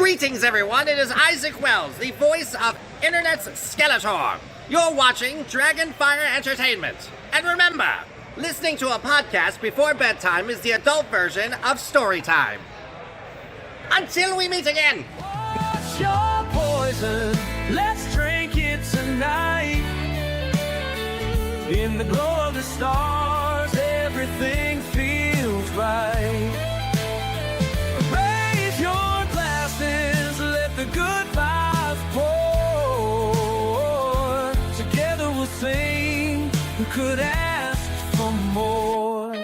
Greetings, everyone. It is Isaac Wells, the voice of Internet's Skeletor. You're watching Dragonfire Entertainment. And remember, listening to a podcast before bedtime is the adult version of story time. Until we meet again. What's your poison? Let's drink it tonight. In the glow of the stars, everything feels right. Raise your glasses, let the good vibes pour. Together we'll sing, who could ask for more?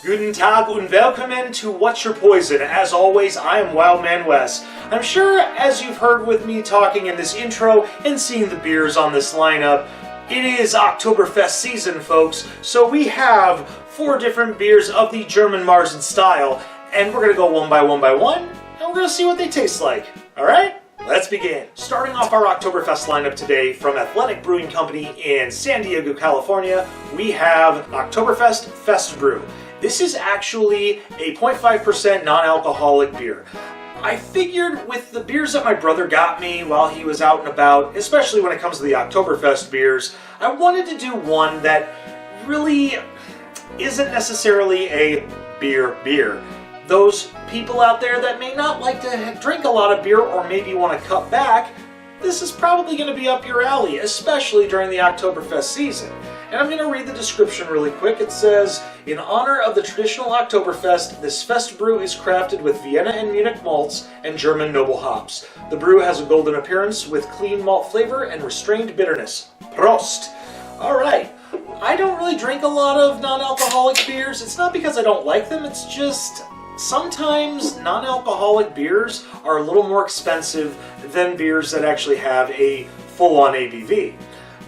Guten Tag und willkommen to What's Your Poison. As always, I am Wildman Wes. I'm sure, as you've heard with me talking in this intro and seeing the beers on this lineup, it is Oktoberfest season, folks, so we have 4 different beers of the German Marzen style, and we're going to go one by one, and we're going to see what they taste like. Alright? Let's begin. Starting off our Oktoberfest lineup today from Athletic Brewing Company in San Diego, California, we have Oktoberfest Festbrew. This is actually a 0.5% non-alcoholic beer. I figured with the beers that my brother got me while he was out and about, especially when it comes to the Oktoberfest beers, I wanted to do one that really isn't necessarily a beer. Those people out there that may not like to drink a lot of beer or maybe want to cut back, this is probably going to be up your alley, especially during the Oktoberfest season. And I'm going to read the description really quick. It says, in honor of the traditional Oktoberfest, this fest brew is crafted with Vienna and Munich malts and German noble hops. The brew has a golden appearance with clean malt flavor and restrained bitterness. Prost! Alright, I don't really drink a lot of non-alcoholic beers. It's not because I don't like them, it's just sometimes non-alcoholic beers are a little more expensive than beers that actually have a full-on ABV.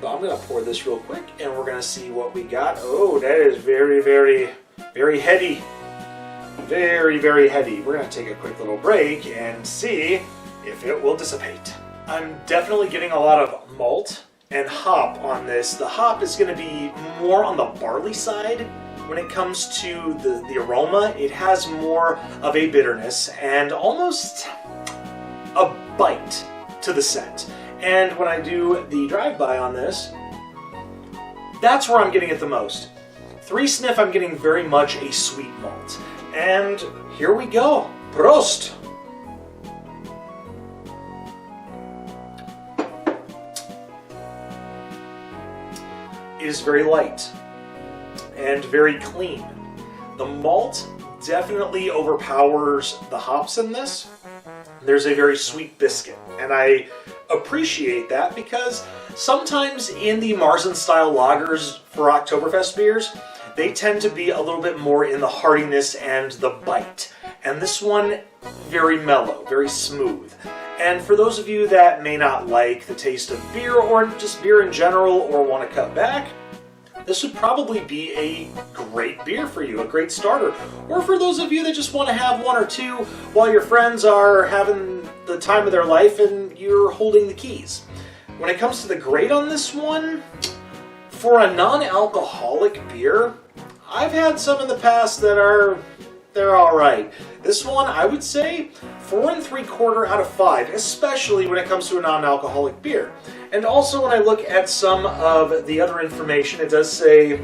But I'm going to pour this real quick and we're going to see what we got. Oh, that is very, very, very heady. Very, very heady. We're going to take a quick little break and see if it will dissipate. I'm definitely getting a lot of malt and hop on this. The hop is going to be more on the barley side. When it comes to the aroma, it has more of a bitterness and almost a bite to the scent. And when I do the drive-by on this, that's where I'm getting it the most. 3 sniff, I'm getting very much a sweet malt. And here we go. Prost! It is very light and very clean. The malt definitely overpowers the hops in this. There's a very sweet biscuit, and I appreciate that because sometimes in the Marzen style lagers for Oktoberfest beers, they tend to be a little bit more in the heartiness and the bite. And this one, very mellow, very smooth. And for those of you that may not like the taste of beer or just beer in general or want to cut back, this would probably be a great beer for you, a great starter. Or for those of you that just want to have 1 or 2 while your friends are having the time of their life and you're holding the keys. When it comes to the grade on this one, for a non-alcoholic beer, I've had some in the past that they're alright. This one, I would say 4 3/4 out of 5, especially when it comes to a non-alcoholic beer. And also when I look at some of the other information, it does say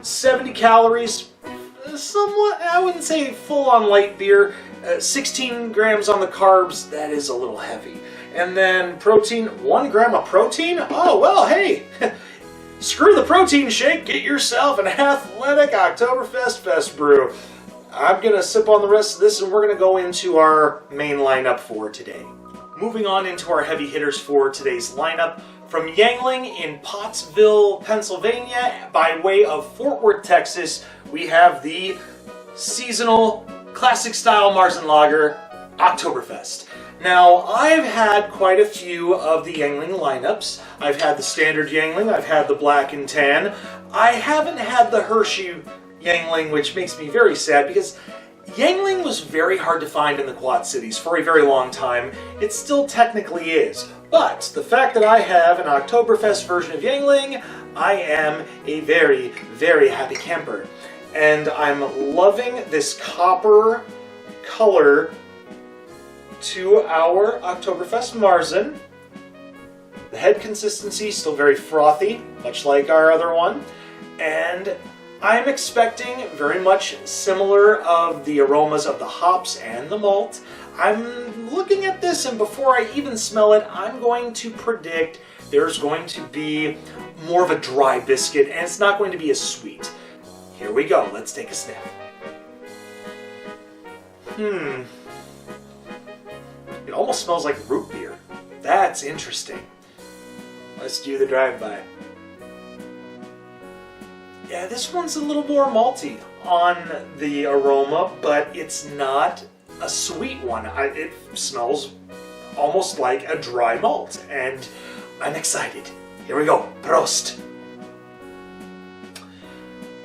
70 calories, somewhat, I wouldn't say full-on light beer, 16 grams on the carbs, that is a little heavy. And then protein, 1 gram of protein? Oh, well, hey, screw the protein shake, get yourself an Athletic Oktoberfest Fest Brew. I'm going to sip on the rest of this and we're going to go into our main lineup for today. Moving on into our heavy hitters for today's lineup, from Yuengling in Pottersville, Pennsylvania, by way of Fort Worth, Texas, we have the seasonal classic style Marzen lager, Oktoberfest. Now, I've had quite a few of the Yuengling lineups. I've had the standard Yuengling, I've had the black and tan. I haven't had the Hershey Yuengling, which makes me very sad because Yuengling was very hard to find in the Quad Cities for a very long time. It still technically is. But the fact that I have an Oktoberfest version of Yuengling, I am a very, very happy camper. And I'm loving this copper color to our Oktoberfest Marzen. The head consistency still very frothy, much like our other one, and I'm expecting very much similar of the aromas of the hops and the malt. I'm looking at this, and before I even smell it, I'm going to predict there's going to be more of a dry biscuit, and it's not going to be as sweet. Here we go, let's take a sniff. It almost smells like root beer. That's interesting. Let's do the drive-by. Yeah, this one's a little more malty on the aroma, but it's not a sweet one. It smells almost like a dry malt, and I'm excited. Here we go. Prost.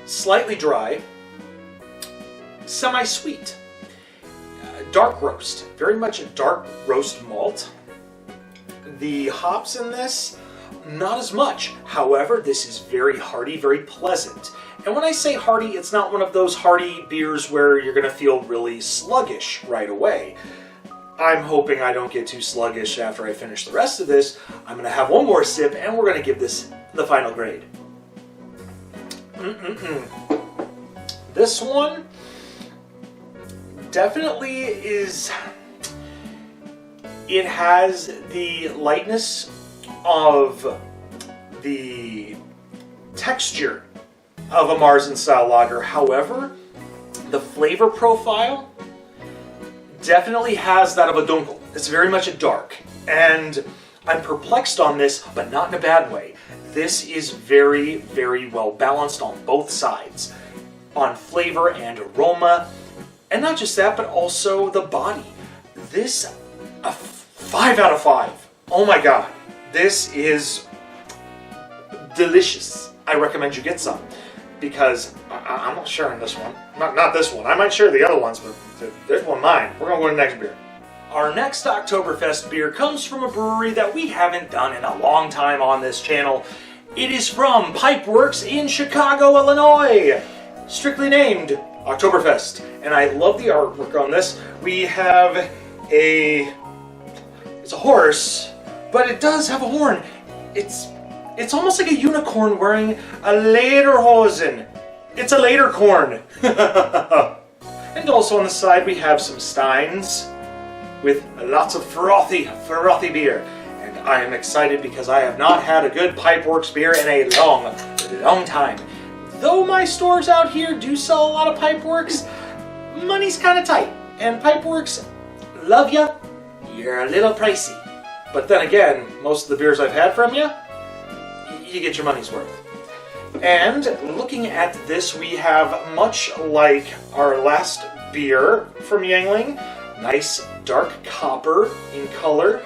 Slightly dry, semi-sweet. Dark roast, very much a dark roast malt. The hops in this, not as much. However, this is very hearty, very pleasant. And when I say hearty, it's not one of those hearty beers where you're going to feel really sluggish right away. I'm hoping I don't get too sluggish after I finish the rest of this. I'm going to have one more sip, and we're going to give this the final grade. This one definitely is, it has the lightness of the texture of a Marzen style lager. However, the flavor profile definitely has that of a dunkel. It's very much a dark, and I'm perplexed on this, but not in a bad way. This is very, very well balanced on both sides, on flavor and aroma. And not just that, but also the body. This, a 5 out of 5. Oh my god. This is delicious. I recommend you get some, because I'm not sharing this one. Not this one. I might share the other ones, but there's one mine. We're going to go to the next beer. Our next Oktoberfest beer comes from a brewery that we haven't done in a long time on this channel. It is from Pipeworks in Chicago, Illinois. Strictly named Oktoberfest, and I love the artwork on this. We have it's a horse, but it does have a horn. It's almost like a unicorn wearing a lederhosen. It's a ledercorn. And also on the side we have some steins with lots of frothy beer. And I am excited because I have not had a good Pipeworks beer in a long time. Though my stores out here do sell a lot of Pipeworks, money's kind of tight. And Pipeworks, love ya, you're a little pricey. But then again, most of the beers I've had from you, you get your money's worth. And looking at this, we have, much like our last beer from Yuengling, nice dark copper in color.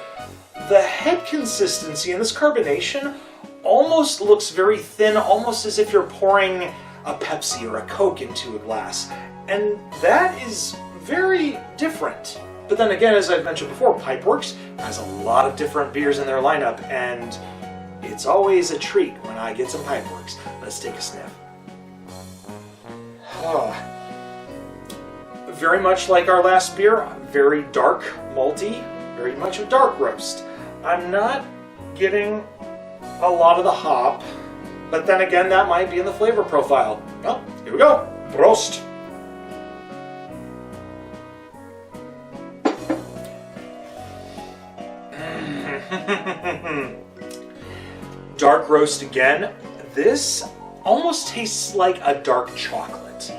The head consistency and this carbonation almost looks very thin, almost as if you're pouring a Pepsi or a Coke into a glass. And that is very different. But then again, as I've mentioned before, Pipeworks has a lot of different beers in their lineup, and it's always a treat when I get some Pipeworks. Let's take a sniff. Very much like our last beer, very dark, malty, very much a dark roast. I'm not getting a lot of the hop, but then again, that might be in the flavor profile. Well, here we go. Prost. Dark roast again. This almost tastes like a dark chocolate.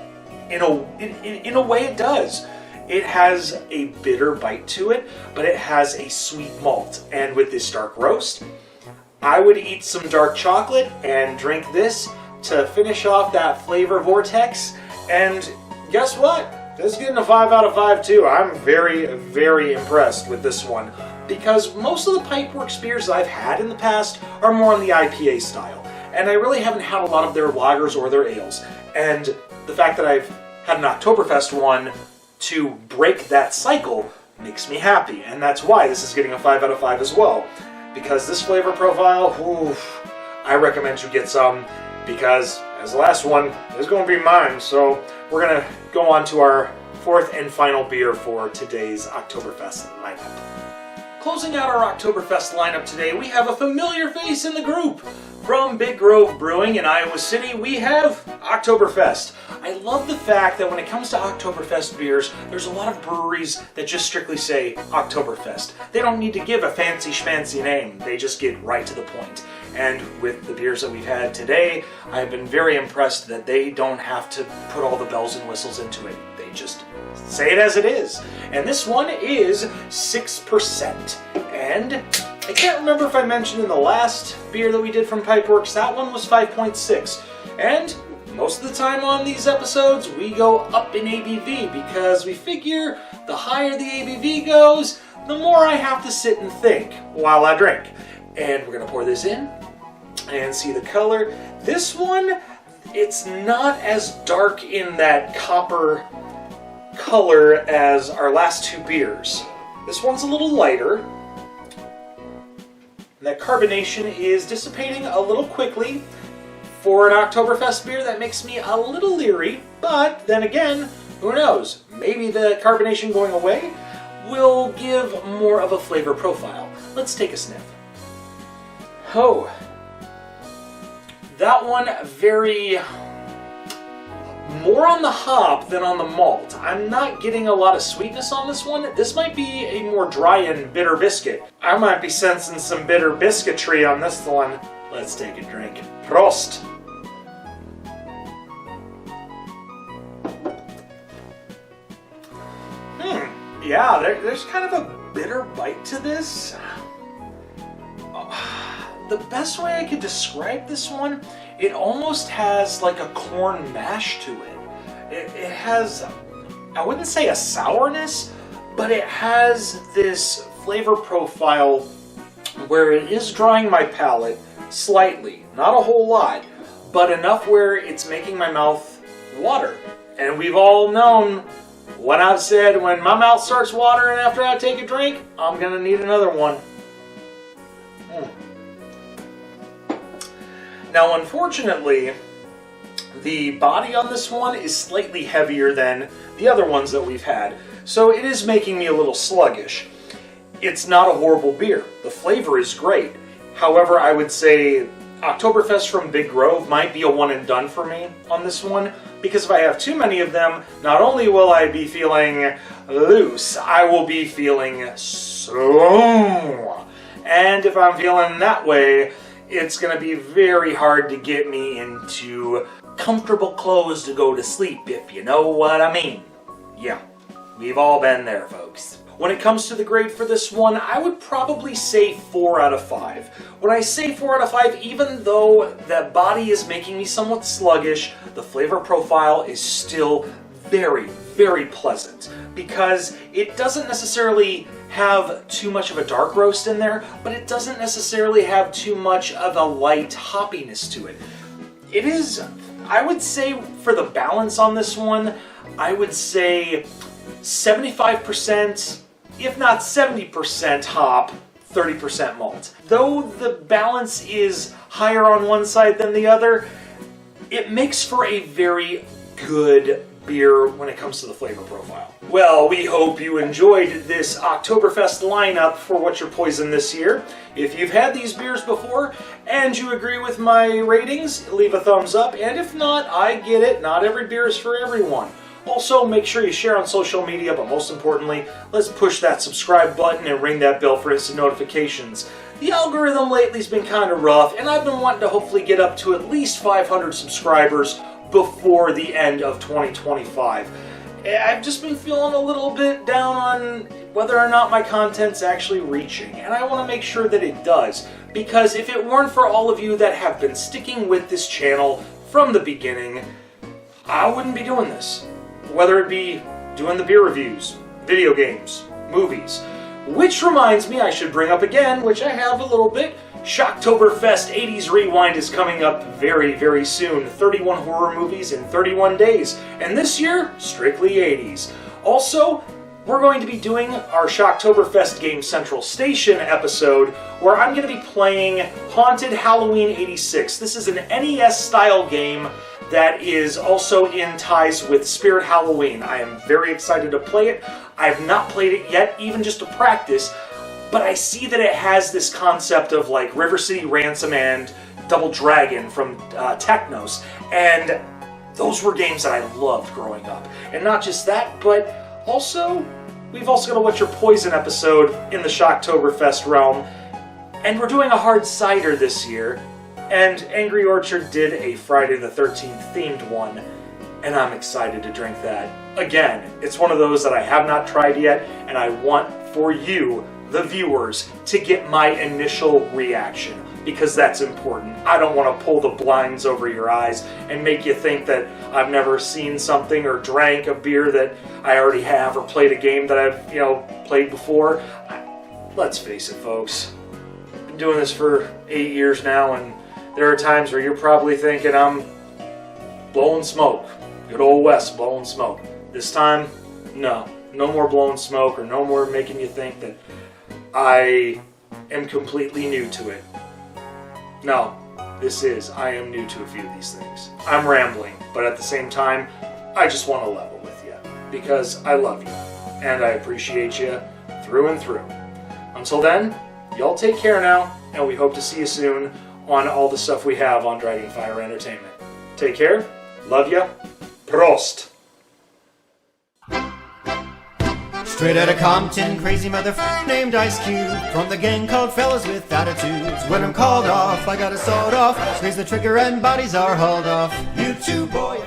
In a way it does. It has a bitter bite to it, but it has a sweet malt. And with this dark roast, I would eat some dark chocolate and drink this to finish off that flavor vortex. And guess what? This is getting a 5 out of 5 too. I'm very, very impressed with this one, because most of the Pipeworks beers I've had in the past are more on the IPA style, and I really haven't had a lot of their lagers or their ales. And the fact that I've had an Oktoberfest one to break that cycle makes me happy, and that's why this is getting a 5 out of 5 as well. Because this flavor profile, oof, I recommend you get some, because as the last one is going to be mine. So we're going to go on to our fourth and final beer for today's Oktoberfest lineup. Closing out our Oktoberfest lineup today, we have a familiar face in the group. From Big Grove Brewing in Iowa City, we have Oktoberfest. I love the fact that when it comes to Oktoberfest beers, there's a lot of breweries that just strictly say Oktoberfest. They don't need to give a fancy schmancy name, they just get right to the point. And with the beers that we've had today, I've been very impressed that they don't have to put all the bells and whistles into it. They just say it as it is. And this one is 6%. And I can't remember if I mentioned in the last beer that we did from Pipeworks, that one was 5.6. And most of the time on these episodes, we go up in ABV because we figure the higher the ABV goes, the more I have to sit and think while I drink. And we're gonna pour this in and see the color. This one, it's not as dark in that copper color as our last two beers. This one's a little lighter. And that carbonation is dissipating a little quickly. For an Oktoberfest beer, that makes me a little leery, but then again, who knows? Maybe the carbonation going away will give more of a flavor profile. Let's take a sniff. Oh, that one more on the hop than on the malt. I'm not getting a lot of sweetness on this one. This might be a more dry and bitter biscuit. I might be sensing some bitter biscuitry on this one. Let's take a drink. Prost! Yeah, there's kind of a bitter bite to this. The best way I could describe this one, it almost has like a corn mash to it. It has, I wouldn't say a sourness, but it has this flavor profile where it is drying my palate slightly, not a whole lot, but enough where it's making my mouth water. And we've all known what I've said, when my mouth starts watering after I take a drink, I'm gonna need another one. Now, unfortunately, the body on this one is slightly heavier than the other ones that we've had, so it is making me a little sluggish. It's not a horrible beer. The flavor is great. However, I would say Oktoberfest from Big Grove might be a one and done for me on this one, because if I have too many of them, not only will I be feeling loose, I will be feeling slow. And if I'm feeling that way, it's going to be very hard to get me into comfortable clothes to go to sleep, if you know what I mean. Yeah, we've all been there, folks. When it comes to the grade for this one, I would probably say 4 out of 5. When I say 4 out of 5, even though the body is making me somewhat sluggish, the flavor profile is still very, very pleasant, because it doesn't necessarily have too much of a dark roast in there, but it doesn't necessarily have too much of a light hoppiness to it. It is, I would say, for the balance on this one, I would say 75%, if not 70% hop, 30% malt. Though the balance is higher on one side than the other, it makes for a very good beer when it comes to the flavor profile. Well, we hope you enjoyed this Oktoberfest lineup for What's Your Poison this year. If you've had these beers before and you agree with my ratings, leave a thumbs up, and if not, I get it, not every beer is for everyone. Also, make sure you share on social media, but most importantly, let's push that subscribe button and ring that bell for instant notifications. The algorithm lately has been kind of rough, and I've been wanting to hopefully get up to at least 500 subscribers before the end of 2025. I've just been feeling a little bit down on whether or not my content's actually reaching, and I want to make sure that it does, because if it weren't for all of you that have been sticking with this channel from the beginning, I wouldn't be doing this. Whether it be doing the beer reviews, video games, movies. Which reminds me, I should bring up again, which I have a little bit, Shocktoberfest 80s Rewind is coming up very, very soon. 31 horror movies in 31 days. And this year, strictly 80s. Also, we're going to be doing our Oktoberfest Game Central Station episode where I'm going to be playing Haunted Halloween 86. This is an NES-style game that is also in ties with Spirit Halloween. I am very excited to play it. I have not played it yet, even just to practice, but I see that it has this concept of like River City Ransom and Double Dragon from Technos, and those were games that I loved growing up. And not just that, but also, we've also got a What's Your Poison episode in the Shocktoberfest realm, and we're doing a hard cider this year, and Angry Orchard did a Friday the 13th themed one, and I'm excited to drink that. Again, it's one of those that I have not tried yet, and I want for you, the viewers, to get my initial reaction, because that's important. I don't want to pull the blinds over your eyes and make you think that I've never seen something or drank a beer that I already have or played a game that I've, played before. Let's face it, folks. I've been doing this for 8 years now, and there are times where you're probably thinking I'm blowing smoke. Good old West blowing smoke. This time, no more blowing smoke or no more making you think that I am completely new to it. No, I am new to a few of these things. I'm rambling, but at the same time, I just want to level with you, because I love you, and I appreciate you through and through. Until then, y'all take care now, and we hope to see you soon on all the stuff we have on Dragonfire Entertainment. Take care, love ya, Prost! Straight outta Compton, crazy motherfucker named Ice Cube, from the gang called Fellas with Attitudes. When I'm called off, I gotta sawed off, squeeze the trigger and bodies are hauled off. You too, boy.